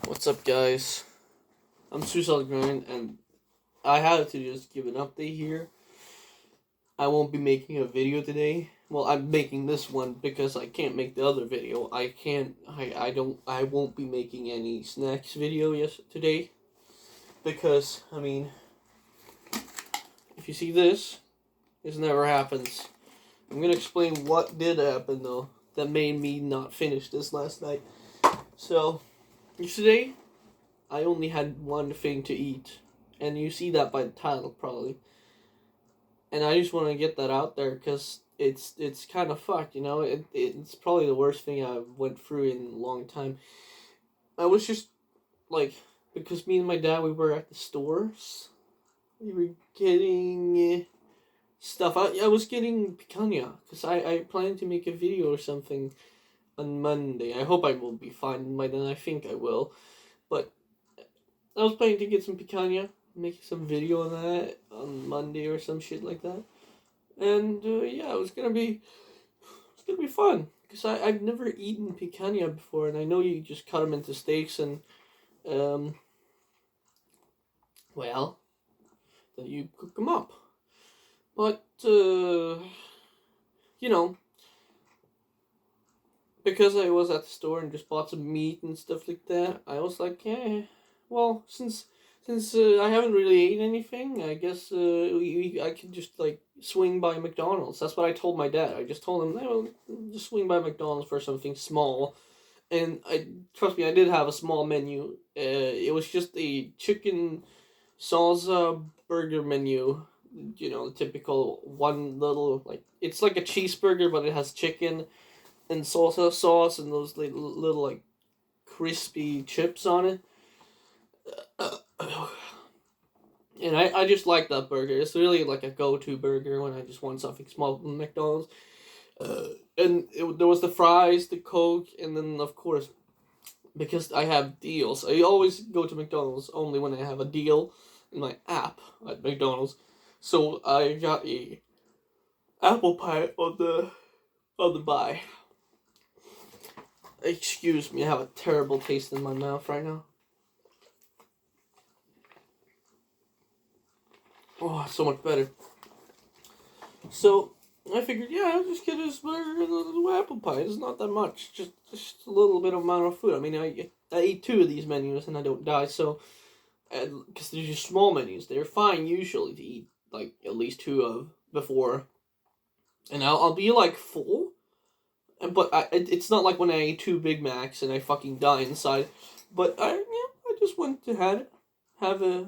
What's up, guys? I'm Suicide Grind, and I had to just give an update here. I won't be making a video today. Well, I'm making this one because I can't make the other video. I won't be making any snacks video today. Because, if you see this never happens. I'm gonna explain what did happen, though, that made me not finish this last night. So, yesterday, I only had one thing to eat, and you see that by the title, probably. And I just want to get that out there, because it's kind of fucked, it's probably the worst thing I went through in a long time. I was just, like, because me and my dad, we were at the stores, we were getting stuff. I was getting picanha, because I planned to make a video or something on Monday. I hope I will be fine by then. I think I will. But I was planning to get some picanha, make some video on that on Monday or some shit like that. And yeah, it's gonna be fun, because I've never eaten picanha before, and I know you just cut them into steaks and well, then you cook them up. But because I was at the store and just bought some meat and stuff like that, I was like, well, since I haven't really eaten anything, I guess I could just like swing by McDonald's. That's what I told my dad. I just told him, well, just swing by McDonald's for something small. And trust me, I did have a small menu. It was just a chicken salsa burger menu. The typical one little, like, it's like a cheeseburger, but it has chicken and salsa sauce and those little like crispy chips on it. And I just like that burger. It's really like a go-to burger when I just want something small from McDonald's. There was the fries, the Coke, and then, of course, because I have deals, I always go to McDonald's only when I have a deal in my app at McDonald's. So I got a apple pie on the buy. Excuse me, I have a terrible taste in my mouth right now. Oh, so much better. So I figured, I'll just get this burger and a little apple pie. It's not that much, just a little bit amount of food. I mean, I eat 2 of these menus and I don't die. So, because they're just small menus, they're fine usually to eat like at least 2 of before, and I'll be like full. But it's not like when I ate 2 Big Macs and I fucking die inside. But I just went to have a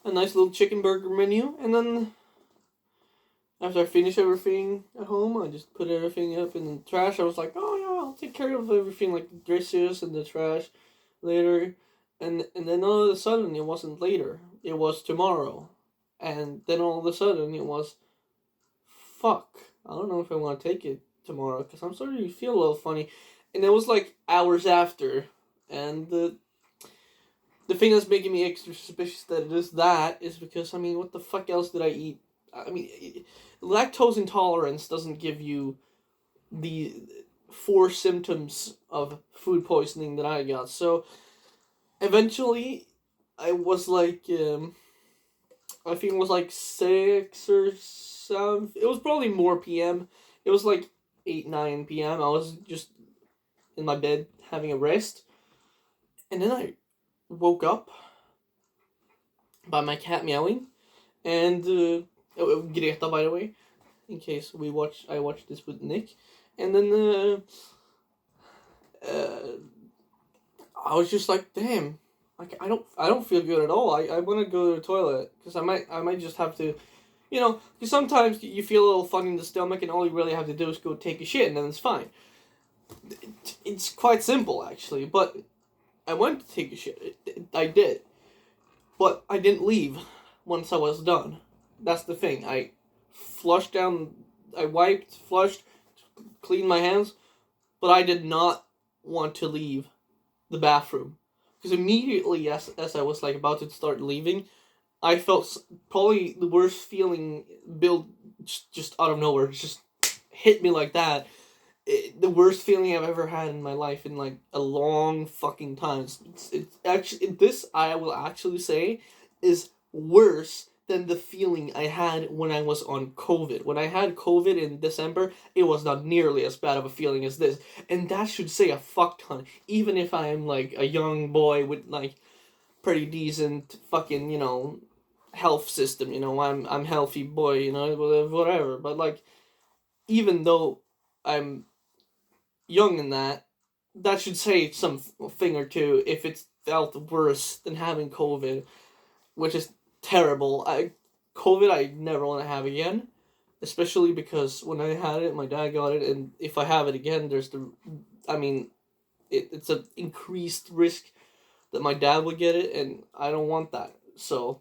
nice little chicken burger menu, and then after I finish everything at home, I just put everything up in the trash. I was like, oh yeah, I'll take care of everything, like the dishes and the trash later. And then all of a sudden, it wasn't later. It was tomorrow. And then all of a sudden, it was, fuck, I don't know if I want to take it tomorrow, because I'm starting to feel a little funny. And it was like hours after. And the thing that's making me extra suspicious that it is that is because, what the fuck else did I eat? Lactose intolerance doesn't give you the 4 symptoms of food poisoning that I got. So, eventually, I was like, I think it was like 6 or 7. It was probably more PM. It was like 8, 9 PM. I was just in my bed having a rest. And then I woke up by my cat meowing. And, Greta, by the way, in case I watched this with Nick. And then, I was just like, damn, like, I don't feel good at all. I want to go to the toilet, because I might just have to, because sometimes you feel a little funny in the stomach, and all you really have to do is go take a shit, and then it's fine. It's quite simple, actually, but I went to take a shit. I did. But I didn't leave once I was done. That's the thing. I wiped, flushed, cleaned my hands, but I did not want to leave the bathroom. Because immediately as I was like about to start leaving, I felt probably the worst feeling build just out of nowhere. It just hit me like that. the worst feeling I've ever had in my life in like a long fucking time. It's actually, this I will actually say is worse than the feeling I had when I was on COVID. When I had COVID in December, it was not nearly as bad of a feeling as this. And that should say a fuck ton. Even if I am like a young boy with like pretty decent fucking, health system, I'm healthy boy, whatever. But like, even though I'm young in that, that should say something or two if it's felt worse than having COVID, which is terrible. COVID I never want to have again, especially because when I had it, my dad got it, and if I have it again, it's an increased risk that my dad would get it, and I don't want that. So,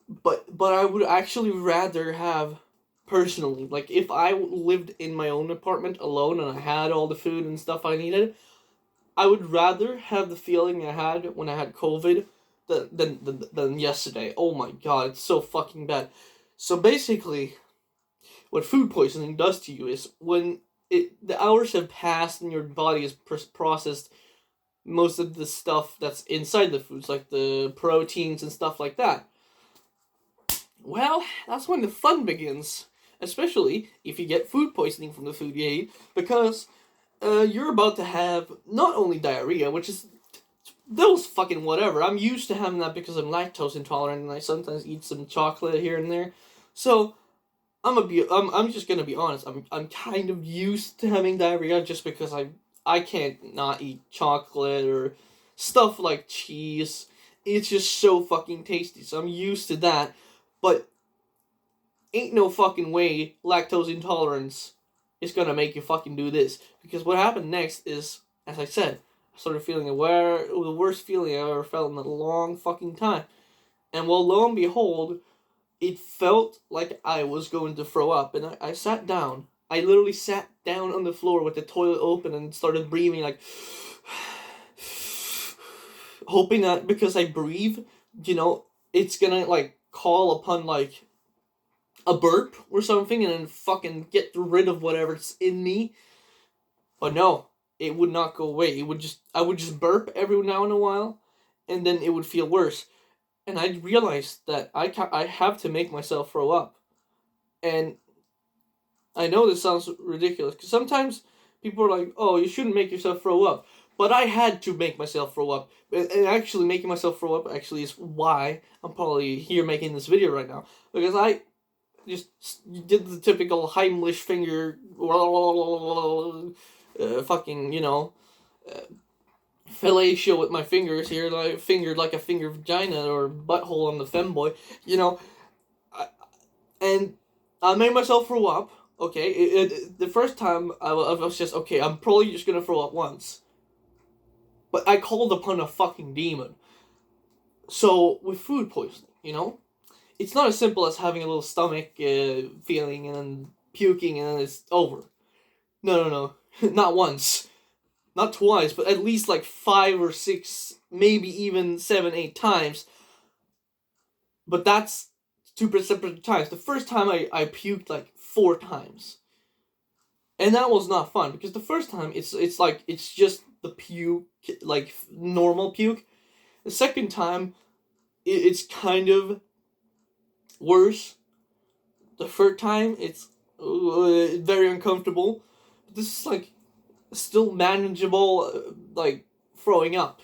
but I would actually rather have, personally, like if I lived in my own apartment alone and I had all the food and stuff I needed, I would rather have the feeling I had when I had COVID than yesterday. Oh my god, it's so fucking bad. So basically, what food poisoning does to you is when the hours have passed and your body has processed most of the stuff that's inside the foods, like the proteins and stuff like that. Well, that's when the fun begins, especially if you get food poisoning from the food you ate, because you're about to have not only diarrhea, which is those fucking whatever. I'm used to having that because I'm lactose intolerant and I sometimes eat some chocolate here and there. So I'm just gonna be honest. I'm kind of used to having diarrhea just because I can't not eat chocolate or stuff like cheese. It's just so fucking tasty. So I'm used to that. But ain't no fucking way lactose intolerance is gonna make you fucking do this. Because what happened next is, as I said, I started feeling the worst feeling I ever felt in a long fucking time. And well, lo and behold, it felt like I was going to throw up. And I sat down. I literally sat down on the floor with the toilet open and started breathing like... hoping that because I breathe, it's gonna like call upon like a burp or something and then fucking get rid of whatever's in me. But no, it would not go away. I would just burp every now and a while, and then it would feel worse. And I realized that I have to make myself throw up. And I know this sounds ridiculous, because sometimes people are like, oh, you shouldn't make yourself throw up. But I had to make myself throw up. And actually making myself throw up actually is why I'm probably here making this video right now. Because I just did the typical Heimlich finger, fellatio with my fingers here, like fingered like a finger vagina or butthole on the femboy, and I made myself throw up. Okay, the first time I was just, okay, I'm probably just gonna throw up once. But I called upon a fucking demon. So, with food poisoning, it's not as simple as having a little stomach feeling and then puking and then it's over. No. Not once. Not twice, but at least like 5 or 6, maybe even 7, 8 times. But that's 2 separate times. The first time I puked like 4 times. And that was not fun, because the first time it's just the puke, like normal puke. The second time, it's kind of worse. The third time, it's very uncomfortable. But this is like still manageable, like throwing up.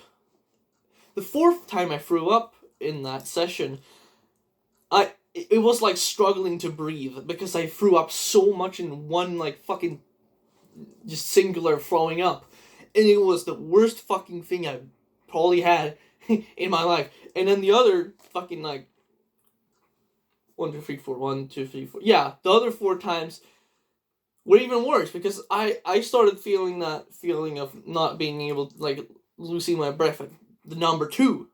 The fourth time I threw up in that session, it was like struggling to breathe because I threw up so much in one like fucking just singular throwing up. And it was the worst fucking thing I've probably had in my life. And then the other fucking like 1, 2, 3, 4, 1, 2, 3, 4. Yeah, the other 4 times were even worse because I started feeling that feeling of not being able to, like, losing my breath at the number 2.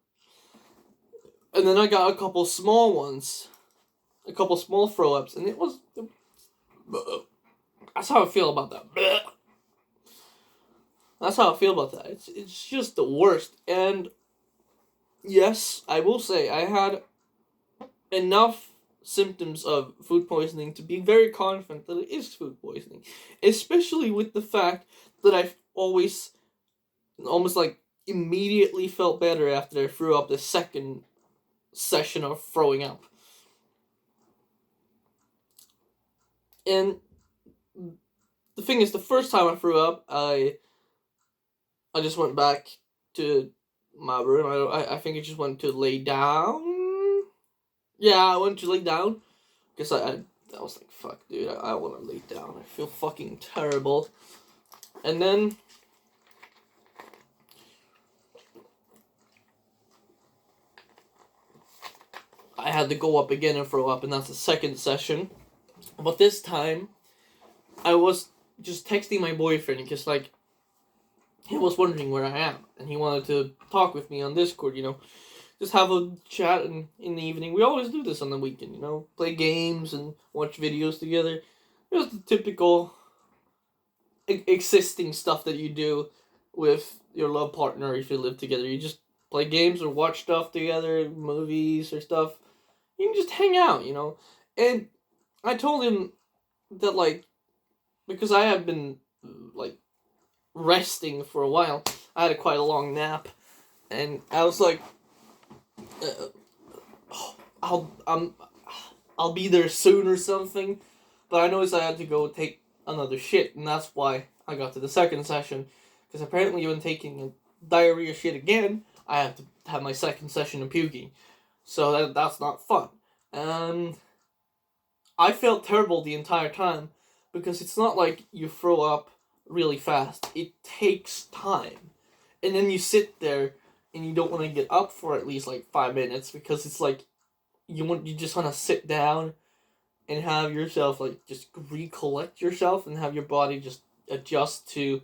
And then I got a couple small ones. A couple small throw-ups. And it was... That's how I feel about that. That's how I feel about that. It's just the worst. And yes, I will say I had enough symptoms of food poisoning to be very confident that it is food poisoning. Especially with the fact that I've always almost like immediately felt better after I threw up the second session of throwing up. And the thing is, the first time I threw up, I just went back to my room. I think I just went to lay down. Yeah, I went to lay down. Because I was like, fuck, dude, I want to lay down. I feel fucking terrible. And then I had to go up again and throw up, and that's the second session. But this time, I was just texting my boyfriend because, like, he was wondering where I am, and he wanted to talk with me on Discord, just have a chat in the evening. We always do this on the weekend, play games and watch videos together. Just the typical existing stuff that you do with your love partner if you live together. You just play games or watch stuff together, movies or stuff. You can just hang out, And I told him that, like, because I have been, like, resting for a while. I had quite a long nap, and I was like, I'll be there soon or something, but I noticed I had to go take another shit, and that's why I got to the second session, because apparently when taking a diarrhea shit again, I have to have my second session of puking, so that's not fun. And I felt terrible the entire time, because it's not like you throw up really fast. It takes time. And then you sit there and you don't want to get up for at least like 5 minutes because it's like you just want to sit down and have yourself like just recollect yourself and have your body just adjust to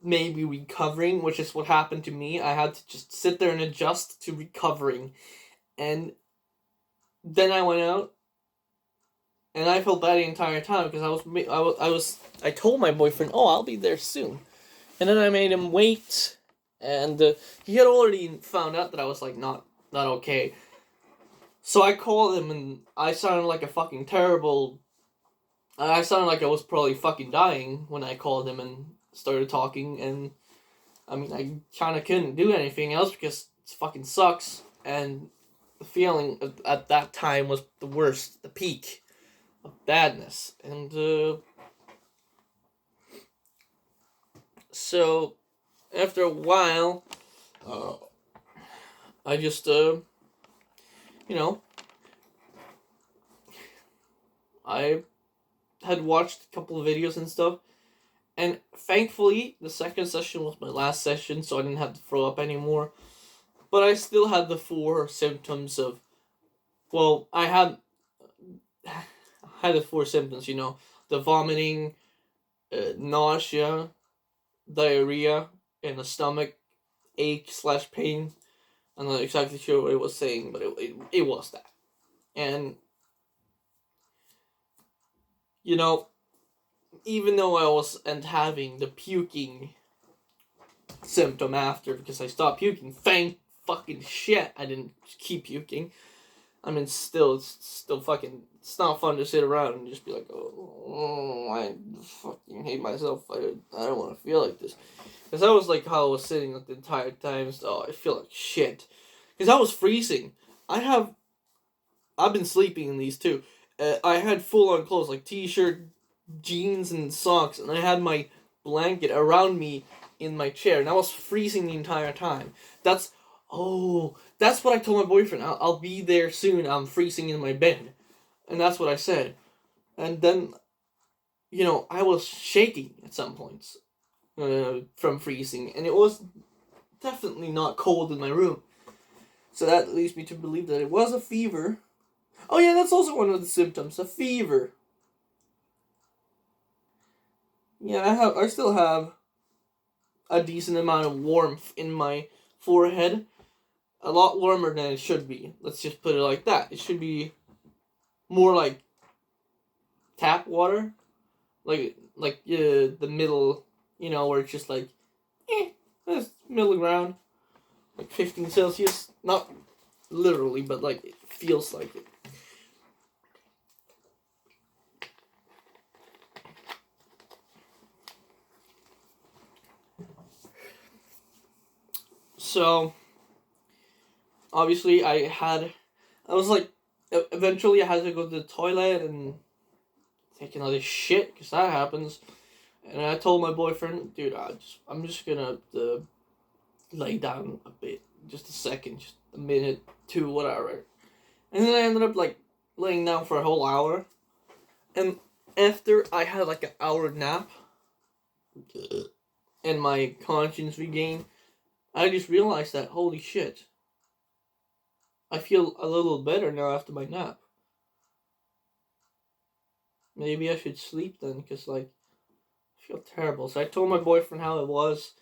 maybe recovering, which is what happened to me. I had to just sit there and adjust to recovering. And then I went out and I felt bad the entire time because I told my boyfriend, "Oh, I'll be there soon," and then I made him wait, and he had already found out that I was like not okay. So I called him, and I sounded like a fucking terrible. I sounded like I was probably fucking dying when I called him and started talking, and I mean I kind of couldn't do anything else because it fucking sucks, and the feeling at that time was the worst, the peak of badness. And so after a while I just I had watched a couple of videos and stuff, and thankfully the second session was my last session, so I didn't have to throw up anymore. But I still had the 4 symptoms of, well, I had the 4 symptoms, the vomiting, nausea, diarrhea, and a stomach ache / pain. I'm not exactly sure what it was saying, but it was that. And, even though I wasn't having the puking symptom after, because I stopped puking, thank fucking shit I didn't keep puking. I mean, it's not fun to sit around and just be like, oh, I fucking hate myself. I don't want to feel like this. Because that was like how I was sitting the entire time. So I feel like shit. Because I was freezing. I've been sleeping in these too. I had full on clothes, like t-shirt, jeans, and socks. And I had my blanket around me in my chair. And I was freezing the entire time. That's what I told my boyfriend. I'll be there soon. I'm freezing in my bed. And that's what I said. And then, I was shaking at some points from freezing. And it was definitely not cold in my room. So that leads me to believe that it was a fever. Oh yeah, that's also one of the symptoms. A fever. Yeah, I still have a decent amount of warmth in my forehead. A lot warmer than it should be. Let's just put it like that. It should be more like tap water, like the middle, where it's just like, that's middle ground, like 15 Celsius. Not literally, but like it feels like it. So, obviously, eventually I had to go to the toilet and take another shit, because that happens. And I told my boyfriend, dude, I'm just gonna lay down a bit, just a second, just a minute, two, whatever. And then I ended up like laying down for a whole hour. And after I had like an hour nap and my conscience regained, I just realized that, holy shit, I feel a little better now after my nap. Maybe I should sleep then, because like, I feel terrible. So I told my boyfriend how it was,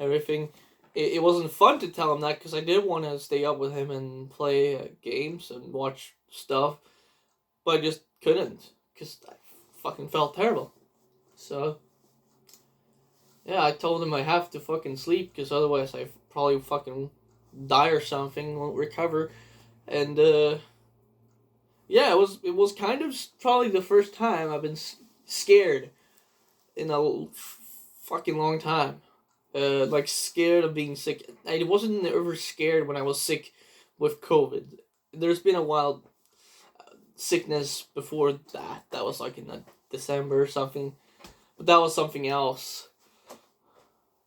everything. It wasn't fun to tell him that, because I did want to stay up with him and play games and watch stuff, but I just couldn't, because I fucking felt terrible. So, yeah, I told him I have to fucking sleep, because otherwise I probably fucking die or something, won't recover. And yeah, it was kind of probably the first time I've been scared in a fucking long time. Like scared of being sick. I wasn't ever scared when I was sick with COVID. There's been a wild sickness before that. That was like in December or something, but that was something else,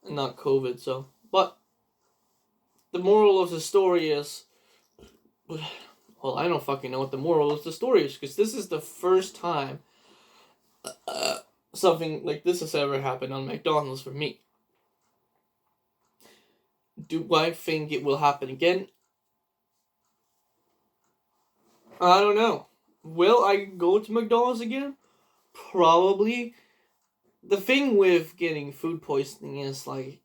and not COVID. So, but the moral of the story is, well, I don't fucking know what the moral of the story is, because this is the first time something like this has ever happened on McDonald's for me. Do I think it will happen again? I don't know. Will I go to McDonald's again? Probably. The thing with getting food poisoning is like,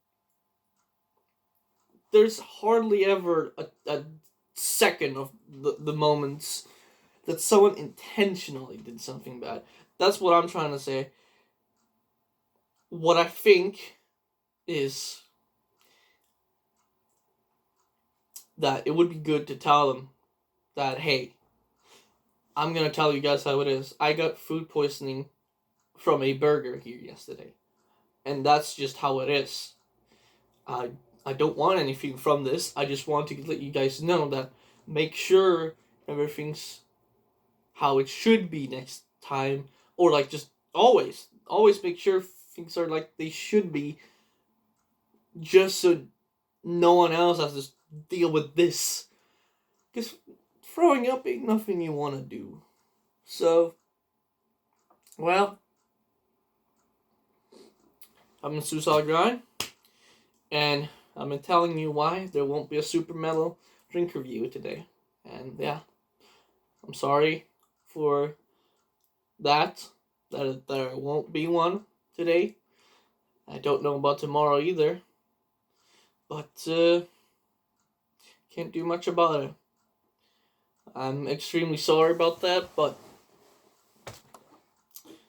there's hardly ever a second of the moments that someone intentionally did something bad. That's what I'm trying to say. What I think is that it would be good to tell them that, hey, I'm going to tell you guys how it is. I got food poisoning from a burger here yesterday. And that's just how it is. I don't want anything from this. I just want to let you guys know that make sure everything's how it should be next time. Or like just always make sure things are like they should be. Just so no one else has to deal with this. Because throwing up ain't nothing you want to do. So, well, I'm a suicide grind, and I've been telling you why there won't be a super mellow drink review today. And yeah, I'm sorry for that there won't be one today. I don't know about tomorrow either, but can't do much about it. I'm extremely sorry about that, but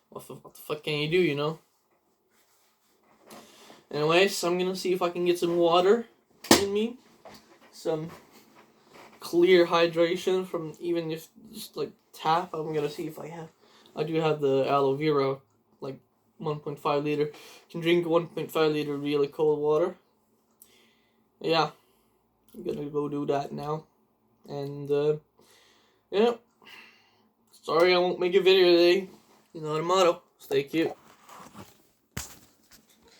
what the fuck can you do, you know? Anyways, I'm gonna see if I can get some water in me. Some clear hydration from even if just like tap. I'm gonna see if I do have the aloe vera, like 1.5 liter. Can drink 1.5 liter really cold water. Yeah, I'm gonna go do that now. And yeah, sorry I won't make a video today. You know the motto, stay cute.